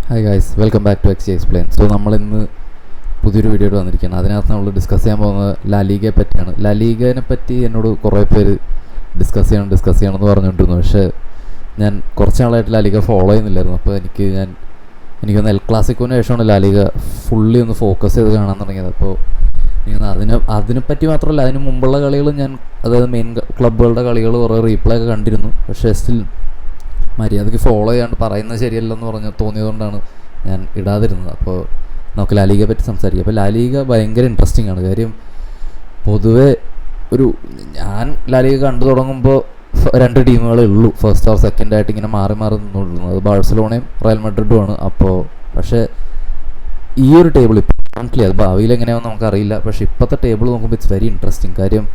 Hi guys, welcome back to ex explain. So നമ്മളിന്ന് പുതിയൊരു video വന്നിരിക്കുകയാണ്. അതിനകത്ത് നമ്മൾ ഡിസ്കസ് ചെയ്യാൻ പോകുന്നത് ലാലീഗയെ പറ്റിയാണ്. ലാലീഗയെ പറ്റി എന്നോട് കുറേ പേര് ഡിസ്കസ് ചെയ്യണമെന്ന് പറഞ്ഞുകൊണ്ടിരുന്നു. പക്ഷേ ഞാൻ കുറച്ച് നാളായിട്ട് ലാലീഗ ഫോളോ ചെയ്യുന്നില്ലായിരുന്നു. അപ്പോൾ എനിക്കൊന്ന് എൽ ക്ലാസിക്കോന് ശേഷമാണ് ലാലീഗ ഫുള്ളി ഒന്ന് ഫോക്കസ് ചെയ്ത് കാണാൻ തുടങ്ങിയത്. അപ്പോൾ അതിനെപ്പറ്റി മാത്രമല്ല, അതിന് മുമ്പുള്ള കളികൾ ഞാൻ, അതായത് മെയിൻ ക്ലബ്ബുകളുടെ കളികൾ കുറേ റീപ്ലേ ഒക്കെ കണ്ടിരുന്നു. പക്ഷേ സ്റ്റിൽ മര്യാദയ്ക്ക് ഫോളോ ചെയ്യാണ്ട് പറയുന്നത് ശരിയല്ലെന്ന് തോന്നിയതുകൊണ്ടാണ് ഞാൻ ഇടാതിരുന്നത്. അപ്പോൾ നമുക്ക് ലാലീഗയെ പറ്റി സംസാരിക്കാം. അപ്പോൾ ലാലീഗ ഭയങ്കര ഇൻട്രസ്റ്റിംഗ് ആണ്. കാര്യം പൊതുവെ ഞാൻ ലാലീഗ കണ്ടു തുടങ്ങുമ്പോൾ രണ്ട് ടീമുകളേ ഉള്ളൂ ഫസ്റ്റ് ഓർ സെക്കൻഡ് ആയിട്ട് ഇങ്ങനെ മാറി നിന്നുകൊണ്ടിരുന്നത്. അത് ബാഴ്സലോണയും റയൽ മഡ്രിഡുമാണ്. അപ്പോൾ പക്ഷേ ഈ ഒരു ടേബിൾ ഇപ്പോൾ കറണ്ട്ലി, അത് ഭാവിയിൽ എങ്ങനെയാണെന്ന് നമുക്കറിയില്ല, പക്ഷേ ഇപ്പോഴത്തെ ടേബിൾ നോക്കുമ്പോൾ ഇറ്റ്സ് വെരി ഇൻട്രസ്റ്റിംഗ്. കാര്യം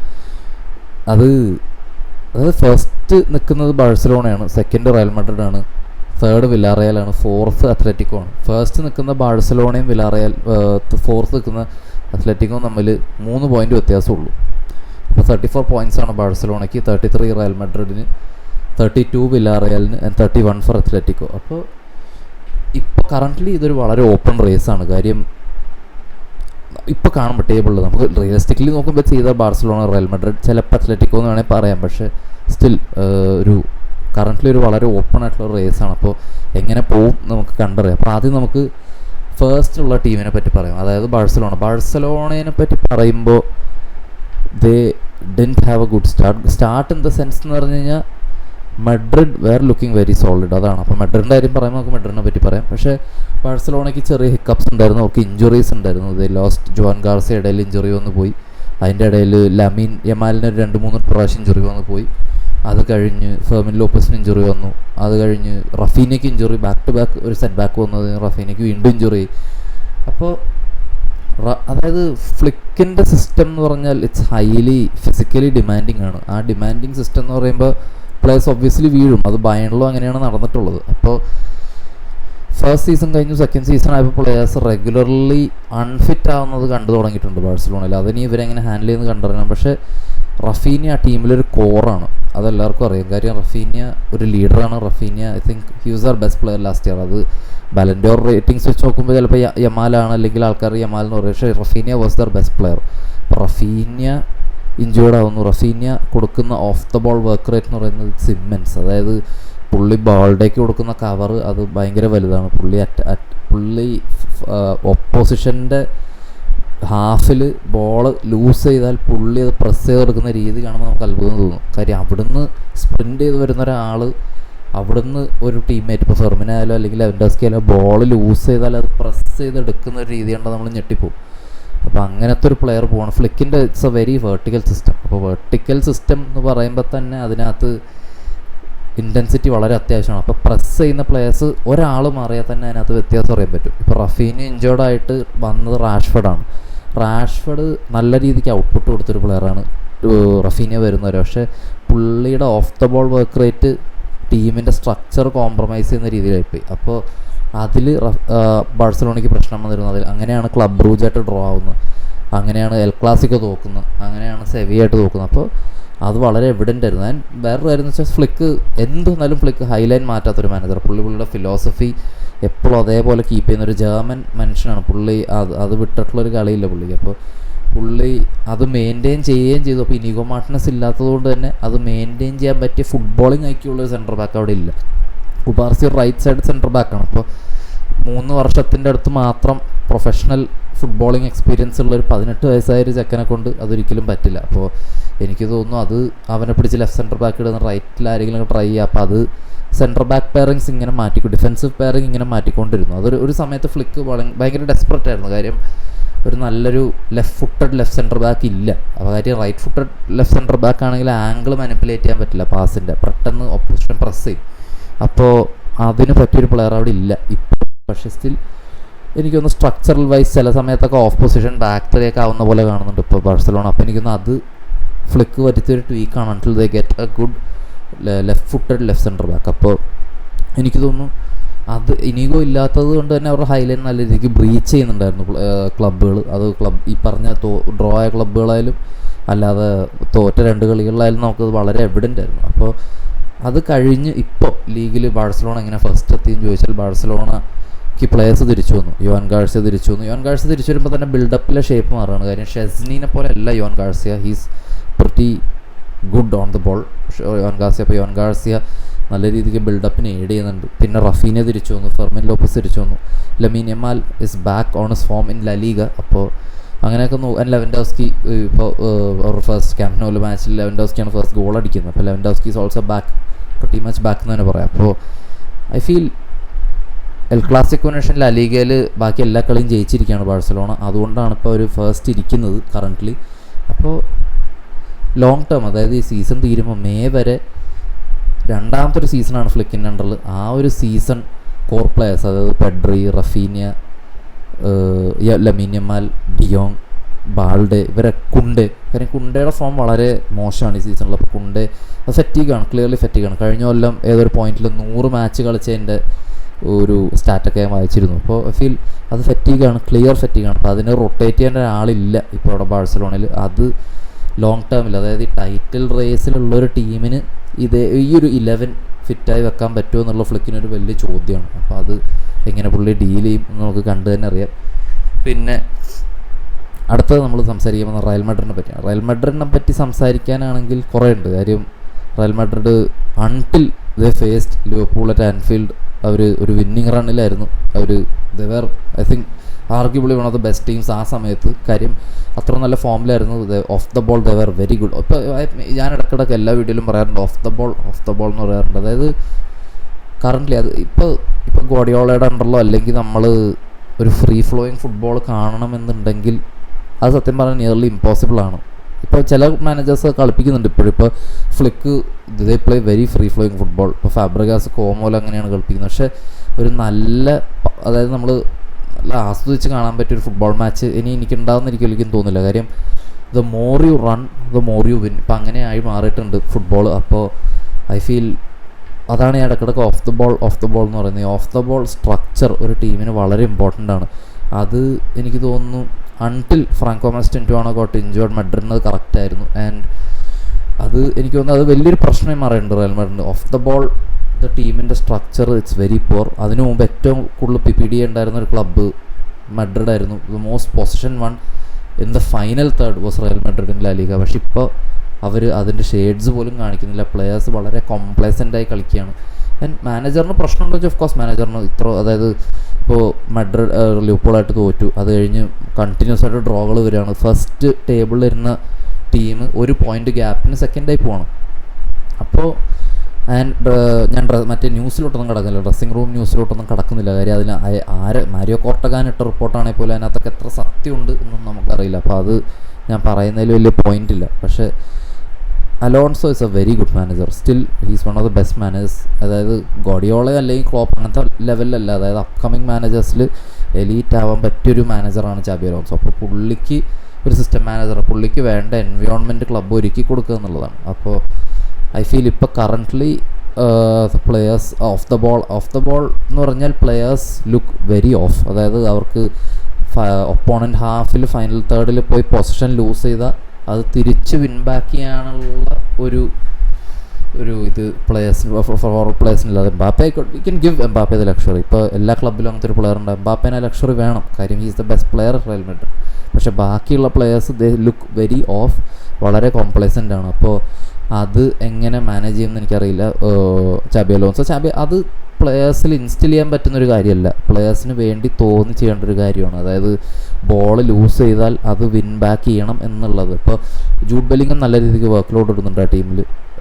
അതായത് ഫസ്റ്റ് നിൽക്കുന്നത് ബാഴ്സലോണയാണ്, സെക്കൻഡ് റയൽ മഡ്രിഡാണ്, തേർഡ് വില്ലാറയലാണ്, ഫോർത്ത് അത്ലറ്റിക്കോ ആണ്. ഫസ്റ്റ് നിൽക്കുന്ന ബാഴ്സലോണയും വില്ലാറയൽ, ഫോർത്ത് നിൽക്കുന്ന അത്ലറ്റിക്കോ തമ്മിൽ 3 പോയിൻ്റ് വ്യത്യാസമുള്ളൂ. അപ്പോൾ 34 പോയിൻറ്റ്സ് ആണ് ബാഴ്സലോണയ്ക്ക്, 33 റയൽ മഡ്രിഡിന്, 32 വില്ലാറയലിന്, 31 ഫോർ അത്ലറ്റിക്കോ. അപ്പോൾ ഇപ്പോൾ കറണ്ട്ലി ഇതൊരു വളരെ ഓപ്പൺ റേസാണ്. കാര്യം ഇപ്പോൾ കാണുമ്പോൾ ടേബിളിൽ നമുക്ക് റിയലിസ്റ്റിക്കലി നോക്കുമ്പോൾ ചെയ്താൽ ബാഴ്സലോണ, റയൽ മഡ്രിഡ്, ചിലപ്പോൾ അത്ലറ്റിക്കോ എന്ന് വേണമെങ്കിൽ പറയാം. പക്ഷേ സ്റ്റിൽ കറണ്ട്ലി ഒരു വളരെ ഓപ്പൺ ആയിട്ടുള്ള റേസാണ്. അപ്പോൾ എങ്ങനെ പോവും നമുക്ക് കണ്ടറിയാം. അപ്പോൾ ആദ്യം നമുക്ക് ഫസ്റ്റ് ഉള്ള ടീമിനെ പറ്റി പറയാം, അതായത് ബാഴ്സലോണയെ പറ്റി പറയുമ്പോൾ they didn't have a good start in the sense എന്ന് പറഞ്ഞു കഴിഞ്ഞാൽ Madrid were looking very solid, അതാണ്. അപ്പോൾ മഡ്രിഡിൻ്റെ കാര്യം പറയുമ്പോൾ നമുക്ക് മഡ്രിഡിനെ പറ്റി പറയാം. പക്ഷേ ബാഴ്സലോണയ്ക്ക് ചെറിയ ഹിക്കപ്സ് ഉണ്ടായിരുന്നു, അവർക്ക് ഇഞ്ചുറീസ് ഉണ്ടായിരുന്നു. ഇത് ലോസ്റ്റ് ജോൻ ഗാർസിയ ഇടയിൽ ഇഞ്ചുറി വന്ന് പോയി, അതിൻ്റെ ഇടയിൽ ലമീൻ യമാലിന് 2-3 പ്രാവശ്യം ഇഞ്ചുറി വന്ന് പോയി. അത് കഴിഞ്ഞ് ഫെർമിൻ ലോപ്പസിന് ഇഞ്ചുറി വന്നു. അത് കഴിഞ്ഞ് റഫീനയ്ക്ക് ഇഞ്ചുറി, ബാക്ക് ടു ബാക്ക് ഒരു സെറ്റ് ബാക്ക് വന്നത്, റഫീനയ്ക്ക് വീണ്ടും ഇഞ്ചുറി. അപ്പോൾ അതായത് ഫ്ലിക്കിൻ്റെ സിസ്റ്റം എന്ന് പറഞ്ഞാൽ ഇറ്റ്സ് ഹൈലി ഫിസിക്കലി ഡിമാൻഡിങ് ആണ്. ആ ഡിമാൻഡിങ് സിസ്റ്റം എന്ന് പറയുമ്പോൾ പ്ലേയേഴ്സ് ഒബ്വിയസ്ലി വീഴും, അത് ബയണിലോ അങ്ങനെയാണ് നടന്നിട്ടുള്ളത്. അപ്പോൾ ഫസ്റ്റ് സീസൺ കഴിഞ്ഞു, സെക്കൻഡ് സീസൺ ആയപ്പോൾ പ്ലേയേഴ്സ് റെഗുലർലി അൺഫിറ്റ് ആവുന്നത് കണ്ടു തുടങ്ങിയിട്ടുണ്ട് ബാഴ്സലോണയിൽ. അതിന് ഇവരെങ്ങനെ ഹാൻഡിൽ ചെയ്യുന്നത് കണ്ടറിയണം. പക്ഷേ റഫീനിയ ആ ടീമിലൊരു കോറാണ്, അതെല്ലാവർക്കും അറിയാം. കാര്യം റഫീനിയ ഒരു ലീഡറാണ്. Raphinha I think he was our best player last year. അത് ബാലൻഡോർ റേറ്റിംഗ്സ് വെച്ച് നോക്കുമ്പോൾ ചിലപ്പോൾ യമാലാണ്, അല്ലെങ്കിൽ ആൾക്കാർ യമാൽ എന്ന് പറയും. പക്ഷേ Raphinha was there best player. അപ്പോൾ റഫീനിയ ഇഞ്ചേർഡ് ആവുന്നു. റഫീനിയ കൊടുക്കുന്ന of the ball work rate എന്ന് പറയുന്നത് ഇറ്റ്സ് ഇമ്മൻസ്. അതായത് പുള്ളി ബോളിലേക്ക് കൊടുക്കുന്ന കവർ അത് ഭയങ്കര വലുതാണ്. പുള്ളി ഒപ്പോസിഷൻ്റെ ഹാഫിൽ ബോൾ ലൂസ് ചെയ്താൽ പുള്ളി അത് പ്രസ് ചെയ്ത് കൊടുക്കുന്ന രീതി കാണുമ്പോൾ നമുക്ക് അത്ഭുതം തോന്നും. കാര്യം അവിടുന്ന് സ്പ്രിൻ്റ് ചെയ്ത് വരുന്ന ഒരാൾ, അവിടുന്ന് ഒരു ടീംമേറ്റ്, ഇപ്പോൾ ഫെർമിനായാലോ അല്ലെങ്കിൽ ലെവൻഡോസ്കിയാലോ ബോൾ ലൂസ് ചെയ്താൽ അത് പ്രസ് ചെയ്തെടുക്കുന്ന ഒരു രീതി കണ്ടാൽ നമ്മൾ ഞെട്ടിപ്പോവും. അപ്പോൾ അങ്ങനത്തെ ഒരു പ്ലെയർ പോകണം. ഫ്ലിക്കിൻ്റെ it's a very vertical system. അപ്പോൾ വെർട്ടിക്കൽ സിസ്റ്റം എന്ന് പറയുമ്പോൾ തന്നെ അതിനകത്ത് ഇൻറ്റൻസിറ്റി വളരെ അത്യാവശ്യമാണ്. അപ്പോൾ പ്രസ് ചെയ്യുന്ന പ്ലെയേഴ്സ് ഒരാൾ മാറിയാൽ തന്നെ അതിനകത്ത് വ്യത്യാസം അറിയാൻ പറ്റും. ഇപ്പോൾ റഫീനി ഇഞ്ചേർഡായിട്ട് വന്നത് റാഷ്ഫോർഡ് നല്ല രീതിക്ക് ഔട്ട്പുട്ട് കൊടുത്തൊരു പ്ലെയറാണ് റഫീനിയ വരുന്നവരെ. പക്ഷേ പുള്ളിയുടെ of the ball work rate ടീമിൻ്റെ സ്ട്രക്ചർ കോംപ്രമൈസ് ചെയ്യുന്ന രീതിയിലായിപ്പോയി. അപ്പോൾ അതിൽ ബാഴ്സലോണയ്ക്ക് പ്രശ്നം വന്നിരുന്നു. അതിൽ അങ്ങനെയാണ് ക്ലബ് ബ്രൂജായിട്ട് ഡ്രോ ആവുന്നത്, അങ്ങനെയാണ് എൽ ക്ലാസിക്കോ തോക്കുന്നത്, അങ്ങനെയാണ് സെവിയായിട്ട് തോക്കുന്നത്. അപ്പോൾ അത് വളരെ എവിഡൻ്റ് ആയിരുന്നു. ഞാൻ വേറൊരു കാര്യം എന്ന് വെച്ചാൽ ഫ്ലിക്ക് എന്തെന്നാലും ഫ്ലിക്ക് ഹൈലൈൻ മാറ്റാത്തൊരു മാനേജർ. പുള്ളിയുടെ ഫിലോസഫി എപ്പോഴും അതേപോലെ കീപ്പ് ചെയ്യുന്ന ഒരു ജർമ്മൻ മനുഷ്യനാണ് പുള്ളി. അത് വിട്ടിട്ടുള്ളൊരു കളിയില്ല പുള്ളിക്ക്. അപ്പോൾ പുള്ളി അത് മെയിൻറ്റെയിൻ ചെയ്യുകയും ചെയ്തു. അപ്പോൾ ഇനിഗോ മാർട്ടിനസ് ഇല്ലാത്തതുകൊണ്ട് തന്നെ അത് മെയിൻറ്റെയിൻ ചെയ്യാൻ പറ്റിയ ഫുട്ബോളിംഗ് ഐക്യമുള്ളൊരു സെൻറ്റർ ബാക്ക് അവിടെ ഇല്ല. കുബാർസി റൈറ്റ് സൈഡ് സെൻറ്റർ ബാക്കാണ്. അപ്പോൾ 3 വർഷത്തിൻ്റെ അടുത്ത് മാത്രം പ്രൊഫഷണൽ ഫുട്ബോളിംഗ് എക്സ്പീരിയൻസ് ഉള്ള ഒരു 18 വയസ്സായൊരു ചെക്കനെ കൊണ്ട് അതൊരിക്കലും പറ്റില്ല. അപ്പോൾ എനിക്ക് തോന്നുന്നു അത് അവനെ പിടിച്ച് ലെഫ്റ്റ് സെൻറ്റർ ബാക്ക് ഇടുന്ന റൈറ്റിൽ ആരെങ്കിലും ട്രൈ ചെയ്യുക. അപ്പോൾ അത് സെൻറ്റർ ബാക്ക് പെയറിങ്സ് ഇങ്ങനെ ഡിഫൻസീവ് പെയറിങ് ഇങ്ങനെ മാറ്റിക്കൊണ്ടിരുന്നു. ഒരു സമയത്ത് ഫ്ലിക്ക് ഭയങ്കര ഡെസ്പറേറ്റ് ആയിരുന്നു. കാര്യം ഒരു നല്ലൊരു ലെഫ്റ്റ് സെൻറ്റർ ബാക്ക് ഇല്ല. അപ്പോൾ കാര്യം right footed left centre back ആണെങ്കിൽ ആംഗിൾ മാനിപ്പുലേറ്റ് ചെയ്യാൻ പറ്റില്ല പാസിൻ്റെ, പെട്ടെന്ന് ഓപ്പോസിഷൻ പ്രസ് ചെയ്യും. അപ്പോൾ അതിന് പറ്റിയൊരു പ്ലെയർ അവിടെ ഇല്ല ഇപ്പോൾ. പക്ഷേ സ്റ്റിൽ എനിക്കൊന്ന് സ്ട്രക്ചറൽ വൈസ് ചില സമയത്തൊക്കെ ഓഫ് പൊസിഷൻ ബാക്ക് ത്രീയൊക്കെ ആവുന്ന പോലെ കാണുന്നുണ്ട് ഇപ്പോൾ ബാഴ്സലോണ. അപ്പോൾ എനിക്കൊന്ന് അത് ഫ്ലിക്ക് വരുത്തിയൊരു ട്വീക്കാണ് until they get a good left footed left centre back. അപ്പോൾ എനിക്ക് തോന്നുന്നു അത് ഇനിഗോ ഇല്ലാത്തത് കൊണ്ട് തന്നെ അവരുടെ ഹൈലൈൻ നല്ല രീതിക്ക് ബ്രീച്ച് ചെയ്യുന്നുണ്ടായിരുന്നു ക്ലബ്ബുകൾ. അത് ഈ പറഞ്ഞ ഡ്രോ ആയ ക്ലബ്ബുകളായാലും അല്ലാതെ തോറ്റ 2 കളികളിലായാലും നമുക്കത് വളരെ എവിഡൻ്റ് ആയിരുന്നു. അപ്പോൾ അത് കഴിഞ്ഞ് ഇപ്പോൾ ലീഗിൽ ബാഴ്സലോണ എങ്ങനെ ഫസ്റ്റ് എത്തിയെന്ന് ചോദിച്ചാൽ ബാഴ്സലോണ പ്ലേയേഴ്സ് തിരിച്ചു വന്നു. യോൻ ഗാർസിയ തിരിച്ചു വന്നു. യോൻ ഗാർസിയ തിരിച്ചു വരുമ്പോൾ തന്നെ ബിൽഡപ്പിലെ ഷേപ്പ് മാറുകയാണ്. കാര്യം ഷെസ്നീനെ പോലെ അല്ല Joan Garcia. He's pretty good on the ball Joan Garcia. അപ്പോൾ യോൻ ഗാർസിയ നല്ല രീതിക്ക് ബിൽഡപ്പിന് എയ്ഡ് ചെയ്യുന്നുണ്ട്. പിന്നെ റഫീനെ തിരിച്ചു വന്നു, ഫെർമിൻ ലോപ്പസ് തിരിച്ചു വന്നു. Lamine Yamal is back on his form in ലലീഗ. അപ്പോൾ അങ്ങനെയൊക്കെ ലെവൻഡോസ്കി ഇപ്പോൾ അവർ ഫസ്റ്റ് ക്യാമ്പ് നൗ മാച്ചിൽ ലെവൻഡോസ്കിയാണ് ഫസ്റ്റ് ഗോൾ അടിക്കുന്നത്. അപ്പോൾ Lewandowski is also back, pretty much back എന്ന് തന്നെ പറയാം. അപ്പോൾ I feel El Clasico nation ലലീഗയിൽ ബാക്കി എല്ലാ കളിയും ജയിച്ചിരിക്കുകയാണ് ബാഴ്സലോണ. അതുകൊണ്ടാണ് ഇപ്പോൾ അവർ ഫസ്റ്റ് ഇരിക്കുന്നത് കറൻ്റ്ലി. അപ്പോൾ ലോങ് ടേം, അതായത് ഈ സീസൺ തീരുമ്പോൾ മെയ് വരെ രണ്ടാമത്തെ ഒരു സീസണാണ് ഫ്ലിക്കിൻ്റെ അണ്ടറിൽ. ആ ഒരു സീസൺ കോർ പ്ലെയേഴ്സ്, അതായത് Pedri, Raphinha, Lamine Yamal, de Jong, Balde, ഇവരെ കുണ്ടെ. കാര്യം കുണ്ടയുടെ ഫോം വളരെ മോശമാണ് ഈ സീസണിൽ. അപ്പോൾ കുണ്ടെ അത് ഫെറ്റീഗാണ്, ക്ലിയർലി ഫെറ്റീഗാണ്. കഴിഞ്ഞ കൊല്ലം ഏതൊരു പോയിന്റിൽ 100 മാച്ച് കളിച്ചതിൻ്റെ ഒരു സ്റ്റാറ്റൊക്കെ ഞാൻ വായിച്ചിരുന്നു. അപ്പോൾ ഐ ഫീൽ അത് ഫെറ്റീഗാണ്, ക്ലിയർ ഫെറ്റീഗാണ്. അപ്പോൾ അതിന് റൊട്ടേറ്റ് ചെയ്യേണ്ട ഒരാളില്ല ഇപ്പോൾ അവിടെ ബാഴ്സലോണയിൽ. അത് ലോങ് ടേമിൽ, അതായത് ഈ ടൈറ്റിൽ റേസിലുള്ളൊരു ടീമിന് ഈ ഒരു 11 ഫിറ്റായി വെക്കാൻ പറ്റുമോ എന്നുള്ള ഫ്ലിക്കിനൊരു വലിയ ചോദ്യമാണ്. അപ്പോൾ അത് എങ്ങനെ പുള്ളി ഡീൽ ചെയ്യും എന്ന് നമുക്ക് കണ്ടു തന്നെ അറിയാം. പിന്നെ അടുത്തത് നമ്മൾ സംസാരിക്കുമ്പോൾ റയൽ മാഡ്രിഡിനെ പറ്റിയാണ്. റയൽ മാഡ്രിഡിനെ പറ്റി സംസാരിക്കാനാണെങ്കിൽ കുറേ ഉണ്ട്. കാര്യം Real Madrid until they faced Liverpool at Anfield അവർ ഒരു വിന്നിങ് റണ്ണിലായിരുന്നു. They were I think arguably one of the best teams ആ സമയത്ത്. കാര്യം അത്ര നല്ല ഫോമിലായിരുന്നു. Off the ball they were very good. ഇപ്പോൾ ഞാൻ ഇടയ്ക്കിടയ്ക്ക് എല്ലാ വീഡിയോയിലും പറയാറുണ്ട് ഓഫ് ദ ബോൾ എന്ന് പറയാറുണ്ട്. അതായത് കറൻ്റ്ലി അത് ഇപ്പോൾ ഗോഡിയോളയുടെ അണ്ടറിലോ അല്ലെങ്കിൽ നമ്മൾ ഒരു ഫ്രീ ഫ്ലോയിങ് ഫുട്ബോൾ കാണണമെന്നുണ്ടെങ്കിൽ അത് സത്യം പറഞ്ഞാൽ നിയർലി ഇമ്പോസിബിളാണ്. ഇപ്പോൾ ചില മാനേജേഴ്സ് കളിപ്പിക്കുന്നുണ്ട് ഇപ്പോൾ ഫ്ലിക്ക് ദേ play very free flowing football. ഇപ്പോൾ ഫാബ്രിഗാസ്, കോമോല അങ്ങനെയാണ് കളിപ്പിക്കുന്നത്. പക്ഷേ ഒരു നല്ല, അതായത് നമ്മൾ നല്ല ആസ്വദിച്ച് കാണാൻ പറ്റിയൊരു ഫുട്ബോൾ മാച്ച് എനിക്ക് ഉണ്ടാകുന്ന ഒരിക്കലും തോന്നില്ല. കാര്യം the more you run the more you win. ഇപ്പം അങ്ങനെ ആയി മാറിയിട്ടുണ്ട് ഫുട്ബോൾ. അപ്പോൾ ഐ ഫീൽ അതാണ് ഞാൻ ഇടയ്ക്കിടയ്ക്ക് ഓഫ് ദ ബോൾ എന്ന് പറയുന്നത്. ഓഫ് ദ ബോൾ സ്ട്രക്ചർ ഒരു ടീമിന് വളരെ ഇമ്പോർട്ടൻ്റ് ആണ്. അത് എനിക്ക് തോന്നുന്നു അൺടിൽ ഫ്രാങ്കോ മാസ്റ്റൻറ്റുവാണോ ഗോട്ട് ഇഞ്ചേർഡ് മാഡ്രിഡിന് അത് കറക്റ്റായിരുന്നു. ആൻഡ് അത് എനിക്ക് തോന്നുന്നു അത് വലിയൊരു പ്രശ്നമായി മാറിയിട്ടുണ്ട് റയൽ മാഡ്രിഡിന്. ഓഫ് ദ ബോൾ ദ ടീമിൻ്റെ സ്ട്രക്ചർ ഇറ്റ്സ് വെരി പുവർ. അതിനു മുമ്പ് ഏറ്റവും കൂടുതൽ PPD ഉണ്ടായിരുന്ന ഒരു ക്ലബ്ബ് മാഡ്രിഡ് ആയിരുന്നു. The most possession won in the final third was Real Madrid in La Liga. പക്ഷെ ഇപ്പോൾ അവർ അതിൻ്റെ ഷെയ്ഡ്സ് പോലും കാണിക്കുന്നില്ല. പ്ലെയേഴ്സ് വളരെ കോംപ്ലേസൻ്റായി കളിക്കുകയാണ്. ആൻഡ് മാനേജറിന് പ്രശ്നമുണ്ടോ വെച്ചാൽ ഓഫ് കോഴ്സ് മാനേജറിന് അതായത് ഇപ്പോൾ മാഡ്രിഡ് ലിവർപൂളായിട്ട് തോറ്റു, അത് കഴിഞ്ഞ് കണ്ടിന്യൂസ് ആയിട്ട് ഡ്രോകൾ വരികയാണ്. ഫസ്റ്റ് ടേബിളിൽ ഇരുന്ന ടീം ഒരു പോയിൻ്റ് ഗ്യാപ്പിന് സെക്കൻഡായി പോകണം. അപ്പോൾ ഞാൻ മറ്റേ ന്യൂസിലോട്ടൊന്നും കിടക്കുന്നില്ല, ഡ്രസ്സിംഗ് റൂം ന്യൂസിലോട്ടൊന്നും കിടക്കുന്നില്ല. കാര്യം അതിന് മാരിയോ കോർട്ടഗാൻ ഇട്ട റിപ്പോർട്ടാണെങ്കിൽ പോലും അതിനകത്തൊക്കെ എത്ര സത്യമുണ്ട് എന്നൊന്നും നമുക്കറിയില്ല. അപ്പോൾ അത് ഞാൻ പറയുന്നതിൽ വലിയ പോയിൻ്റ് ഇല്ല. പക്ഷേ Alonso is A very good manager. Still he's one of the best managers. അതായത് ഗോഡിയോള അല്ലെങ്കിൽ ക്ലോപ്പ് അങ്ങനത്തെ ലെവലിലല്ല, അതായത് അപ്കമിങ് മാനേജേഴ്സിൽ എലീറ്റ് ആവാൻ പറ്റിയൊരു മാനേജറാണ് ചാബി അലോൺസോ. അപ്പോൾ പുള്ളിക്ക് ഒരു സിസ്റ്റം മാനേജർ, പുള്ളിക്ക് വേണ്ട എൻവയോൺമെൻറ്റ് ക്ലബ്ബ് ഒരുക്കി കൊടുക്കുക എന്നുള്ളതാണ്. അപ്പോൾ ഐ ഫീൽ ഇപ്പോൾ currently players of the ball എന്ന് പറഞ്ഞാൽ പ്ലെയേഴ്സ് ലുക്ക് വെരി ഓഫ്. അതായത് അവർക്ക് ഒപ്പോണൻറ്റ് ഹാഫിൽ ഫൈനൽ തേർഡിൽ പോയി പൊസിഷൻ ലൂസ് ചെയ്താൽ അത് തിരിച്ച് വിൻ ബാക്ക് ചെയ്യാനുള്ള ഒരു ഇത് ഫോർവേഡ് പ്ലേയേഴ്സിനില്ലാതെ Mbappe we can give Mbappe the luxury. ഇപ്പോൾ എല്ലാ ക്ലബ്ബിലും അങ്ങനത്തെ ഒരു പ്ലെയർ ഉണ്ട്. എംബാപ്പേനെ ലക്ഷറി വേണം, കാര്യം he's the best player Real Madrid. പക്ഷേ ബാക്കിയുള്ള players they look very of, വളരെ കോംപ്ലേസൻ്റ് ആണ്. അപ്പോൾ അത് എങ്ങനെ മാനേജ് ചെയ്യുമെന്ന് എനിക്കറിയില്ല ചാബി അലോൺസോ. അത് പ്ലെയേഴ്സിൽ ഇൻസ്റ്റിൽ ചെയ്യാൻ പറ്റുന്നൊരു കാര്യമല്ല, പ്ലെയേഴ്സിന് വേണ്ടി തോന്നി ചെയ്യേണ്ട ഒരു കാര്യമാണ്. അതായത് ബോൾ ലൂസ് ചെയ്താൽ അത് വിൻ ബാക്ക് ചെയ്യണം എന്നുള്ളത്. ഇപ്പോൾ ജൂഡ് ബെല്ലിംഗം നല്ല രീതിക്ക് വർക്ക് ലോഡ് ഇടുന്നുണ്ട് ആ ടീമിൽ.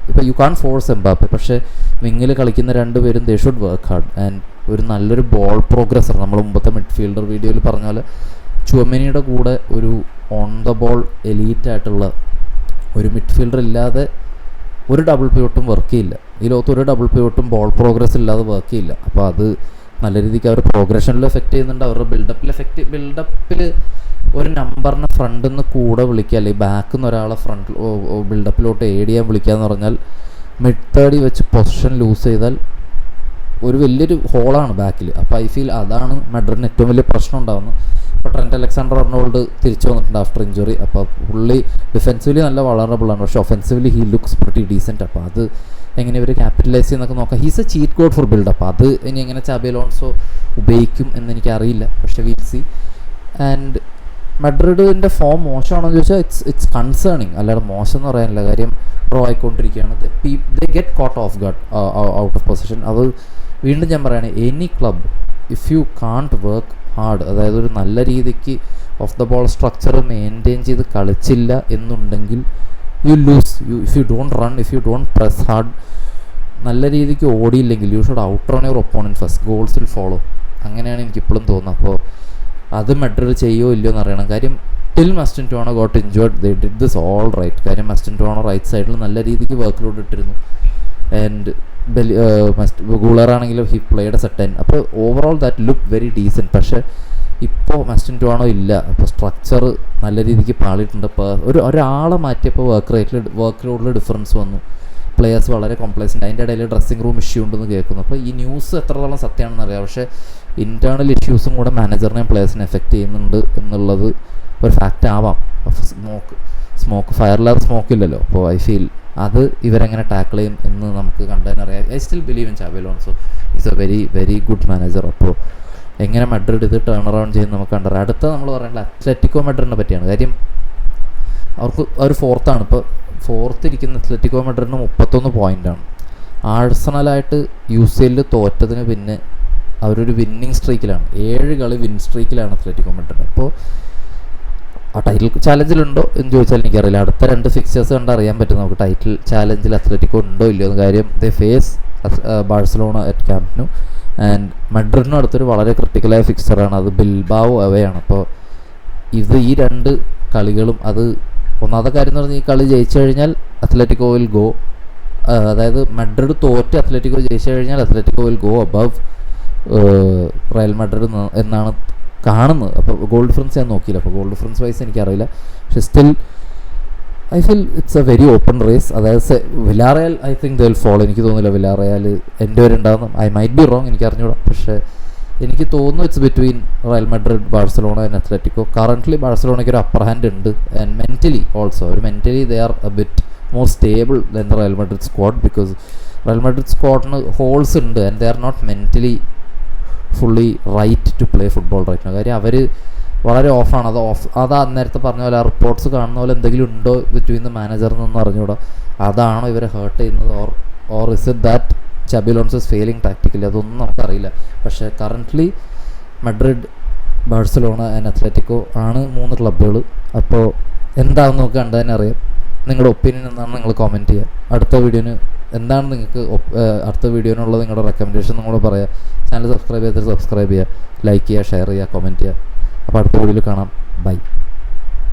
ഇപ്പോൾ യു കാൺ ഫോഴ്സ് എംബാപ്പെ, പക്ഷേ വിങ്ങിൽ കളിക്കുന്ന രണ്ടുപേരും they should work hard. And ഒരു നല്ലൊരു ബോൾ പ്രോഗ്രസർ, നമ്മൾ മുമ്പത്തെ മിഡ്ഫീൽഡർ വീഡിയോയിൽ പറഞ്ഞ പോലെ ചുവമിനിയുടെ കൂടെ ഒരു ഓൺ ദ ബോൾ എലീറ്റായിട്ടുള്ള ഒരു മിഡ്ഫീൽഡർ ഇല്ലാതെ ഒരു ഡബിൾ പിവട്ടും വർക്ക് ചെയ്യില്ല. ഈ ലോകത്ത് ഒരു ഡബിൾ പിവട്ടും ബോൾ പ്രോഗ്രസ് ഇല്ലാതെ വർക്ക് ചെയ്യില്ല. അപ്പോൾ അത് നല്ല രീതിക്ക് അവർ പ്രോഗ്രഷനിൽ എഫക്റ്റ് ചെയ്യുന്നുണ്ട്, അവരുടെ ബിൽഡപ്പിൽ ഒരു നമ്പറിനെ ഫ്രണ്ടിൽ നിന്ന് കൂടെ വിളിക്കുക, അല്ലെങ്കിൽ ബാക്കിൽ നിന്ന് ഒരാളെ ബിൽഡപ്പിലോട്ട് എയ്ഡ് ചെയ്യാൻ വിളിക്കുക എന്ന് പറഞ്ഞാൽ മിഡ് തേർഡിൽ വെച്ച് പൊസിഷൻ ലൂസ് ചെയ്താൽ ഒരു വലിയൊരു ഹോളാണ് ബാക്കിൽ. അപ്പോൾ ഐ ഫീൽ അതാണ് മാഡ്രിഡിന് ഏറ്റവും വലിയ പ്രശ്നം ഉണ്ടാകുന്നത്. ഇപ്പോൾ ട്രെൻറ്റ് അലക്സാണ്ടർ-ആർണോൾഡ് തിരിച്ചു വന്നിട്ടുണ്ട് ആഫ്റ്റർ ഇഞ്ചുറി. അപ്പോൾ പുള്ളി ഡിഫെൻസീവ്ലി നല്ല വളറബിളാണ്, പക്ഷേ offensively he looks pretty decent. അപ്പോൾ അത് എങ്ങനെ ഇവർ ക്യാപിറ്റലൈസ് ചെയ്യുന്നൊക്കെ നോക്കാം. He's a cheat code for buildup. അത് ഇനി എങ്ങനെ ചാബി അലോൺസോ ഉപയോഗിക്കും എന്നെനിക്കറിയില്ല, പക്ഷേ വിൽ സി. ആൻഡ് മഡ്രിഡിൻ്റെ ഫോം മോശമാണോ എന്ന് ചോദിച്ചാൽ ഇറ്റ്സ് കൺസേണിങ്, അല്ലാതെ മോശം എന്ന് പറയാനില്ല. കാര്യം ഡ്രോ ആയിക്കൊണ്ടിരിക്കുകയാണ്. They get caught off guard out of position. അത് വീണ്ടും ഞാൻ പറയുകയാണ്, any club if you can't work hard, അതായത് ഒരു നല്ല രീതിക്ക് off the ball structure maintain ചെയ്ത് കളിച്ചില്ല എന്നുണ്ടെങ്കിൽ you lose. If you don't run, if you don't press hard, നല്ല രീതിക്ക് ഓടിയില്ലെങ്കിൽ you should outrun your opponent first, goals will follow. അങ്ങനെയാണ് എനിക്കിപ്പോഴും തോന്നുന്നത്. അപ്പോൾ അത് മെഡ്രിഡ് ചെയ്യുമോ ഇല്ലയോ എന്ന് അറിയണം. കാര്യം till Mastantuono got injured they did this all right. കാര്യം മസ്റ്റൻറ്റോണോ റൈറ്റ് സൈഡിൽ നല്ല രീതിക്ക് വർക്ക് ലോഡ് ഇട്ടിരുന്നു. ആൻഡ് ഗൂളറാണെങ്കിലും ഹി പ്ലേഡ് എസ് എ 10. അപ്പോൾ overall that look very decent. പക്ഷേ ഇപ്പോൾ മസ്റ്റൻറ്റോണോ ഇല്ല. അപ്പോൾ സ്ട്രക്ചർ നല്ല രീതിക്ക് പാളിയിട്ടുണ്ട്. ഇപ്പോൾ ഒരാളെ മാറ്റിയപ്പോൾ വർക്ക് ലോഡിൽ ഡിഫറൻസ് വന്നു. പ്ലെയേഴ്സ് വളരെ കോംപ്ലക്സിൻ്റെ. അതിൻ്റെ ഇടയിൽ ഡ്രസ്സിംഗ് റൂം ഇഷ്യൂ ഉണ്ടെന്ന് കേൾക്കുന്നു. അപ്പോൾ ഈ ന്യൂസ് എത്രത്തോളം സത്യമാണെന്ന് അറിയാം. പക്ഷേ ഇൻറ്റേർണൽ ഇഷ്യൂസും കൂടെ മാനേജറിനെയും പ്ലേയേഴ്സിനെ എഫക്റ്റ് ചെയ്യുന്നുണ്ട് എന്നുള്ളത് ഒരു ഫാക്റ്റ് ആവാം. ഫയറില്ലാതെ സ്മോക്ക് ഇല്ലല്ലോ. അപ്പോൾ ഐ ഫീൽ അത് ഇവരെങ്ങനെ ടാക്കിൾ ചെയ്യും എന്ന് നമുക്ക് കണ്ടതിനറിയാം. I still believe in Xabi Alonso is a very very good manager. അപ്പോൾ എങ്ങനെ മഡ്രിഡ് ഇത് ടേൺ അറൗണ്ട് ചെയ്യുന്ന നമുക്ക് കണ്ടറിയാം. അടുത്ത നമ്മൾ പറയേണ്ടത് അത്ലറ്റിക്കോ മഡ്രിഡിനെ പറ്റിയാണ്. കാര്യം അവർ ഫോർത്താണ്. ഇപ്പോൾ ഫോർത്ത് ഇരിക്കുന്ന അത്ലറ്റിക്കോ മഡ്രിഡിന് 31 പോയിൻ്റാണ്. ആഴ്സണലായിട്ട് UCL തോറ്റതിന് പിന്നെ അവരൊരു വിന്നിങ് സ്ട്രീക്കിലാണ്. 7 കളി വിൻ സ്ട്രീക്കിലാണ് അത്ലറ്റിക്കോ മഡ്രിഡ്. അപ്പോൾ ആ ടൈറ്റിൽ ചാലഞ്ചിലുണ്ടോ എന്ന് ചോദിച്ചാൽ എനിക്കറിയില്ല. അടുത്ത 2 ഫിക്ചേഴ്സ് കണ്ടറിയാൻ പറ്റും നമുക്ക് ടൈറ്റിൽ ചാലഞ്ചിൽ അത്ലറ്റിക്കോ ഉണ്ടോ ഇല്ലയോ എന്ന്. കാര്യം they face Barcelona at Camp Nou. And മഡ്രിഡിനും അടുത്തൊരു വളരെ ക്രിട്ടിക്കലായ ഫിക്ചറാണ്, അത് ബിൽബാവോ അവയാണ്. അപ്പോൾ ഈ 2 കളികളും, അത് ഒന്നാമത്തെ കാര്യം എന്ന് പറഞ്ഞാൽ ഈ കളി ജയിച്ചു കഴിഞ്ഞാൽ അത്ലറ്റിക്കോ വിൽ ഗോ, അതായത് മഡ്രിഡ് തോറ്റ് അത്ലറ്റിക്കോ ജയിച്ചു കഴിഞ്ഞാൽ Atletico will go above Real Madrid എന്നാണ് കാണുന്നത്. അപ്പോൾ ഗോൾ ഡിഫറൻസ് ഞാൻ നോക്കിയില്ല. അപ്പോൾ ഗോൾ ഡിഫറൻസ് വൈസ് എനിക്കറിയില്ല. പക്ഷേ still I feel it's a very open race. അതായത് Villarreal I think they will follow. എനിക്ക് തോന്നുന്നില്ല വിലാറയൽ എൻ്റെ വരെ ഉണ്ടാകുന്നു. ഐ മൈറ്റ് ബി റോങ്, എനിക്ക് അറിഞ്ഞൂടാ. പക്ഷേ എനിക്ക് തോന്നുന്നു it's between Real Madrid, Barcelona and Atletico. Currently ബാഴ്സലോണയ്ക്ക് ഒരു അപ്പർ ഹാൻഡ് ഉണ്ട്. ആൻഡ് മെൻ്റലി ഓൾസോ, ഒരു mentally they are a bit more stable then the Real Madrid squad. Because Real Madrid സ്ക്വാഡിന് ഹോൾസ് ഉണ്ട് and they are not mentally fully right to play football right. കാര്യം അവർ വളരെ ഓഫാണ്. അത് നേരത്തെ പറഞ്ഞ പോലെ ആ റിപ്പോർട്ട്സ് കാണുന്ന പോലെ എന്തെങ്കിലും ഉണ്ടോ ബിറ്റ്വീൻ ദ മാനേജറിനൊന്നും അറിഞ്ഞുകൂടാ. അതാണോ ഇവരെ ഹേർട്ട് ചെയ്യുന്നത്, or is it that Xabi Alonso is failing tactically, അതൊന്നും നമുക്കറിയില്ല. പക്ഷേ currently Madrid, Barcelona and Atletico ആണ് 3 ക്ലബ്ബുകൾ. അപ്പോൾ എന്താണെന്ന് നമുക്ക് കണ്ടു തന്നെ അറിയാം. നിങ്ങളുടെ ഒപ്പീനിയൻ എന്താണെന്ന് നിങ്ങൾ കമൻറ്റ് ചെയ്യുക. അടുത്ത വീഡിയോന് എന്താണ് നിങ്ങൾക്ക് അടുത്ത വീഡിയോനുള്ള നിങ്ങളുടെ റെക്കമെൻഡേഷൻ നിങ്ങൾ പറയുക. ചാനൽ സബ്സ്ക്രൈബ് ചെയ്തിട്ട് സബ്സ്ക്രൈബ് ചെയ്യുക, ലൈക്ക് ചെയ്യുക, ഷെയർ ചെയ്യുക, കമൻറ്റ് ചെയ്യുക. അപ്പോൾ അടുത്ത വീഡിയോയിൽ കാണാം. ബൈ.